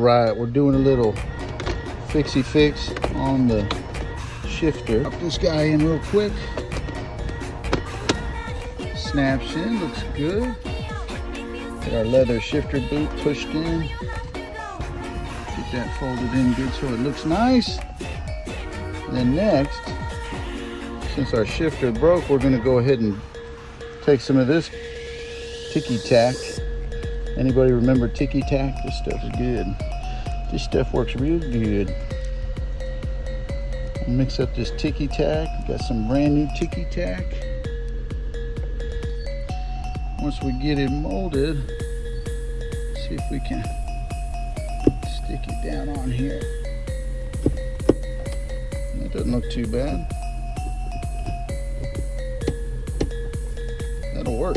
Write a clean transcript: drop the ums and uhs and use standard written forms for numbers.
Right, we're doing a little fixie fix on the shifter. Pop this guy in real quick. Snaps in, looks good. Get our leather shifter boot pushed in. Get that folded in good so it looks nice. And then next, since our shifter broke, we're gonna go ahead and take some of this Ticky Tak. Anybody remember Ticky Tak? This stuff is good. This stuff works real good. I'll mix up this Ticky Tak. Got some brand new Ticky Tak. Once we get it molded, see if we can stick it down on here. That doesn't look too bad. That'll work.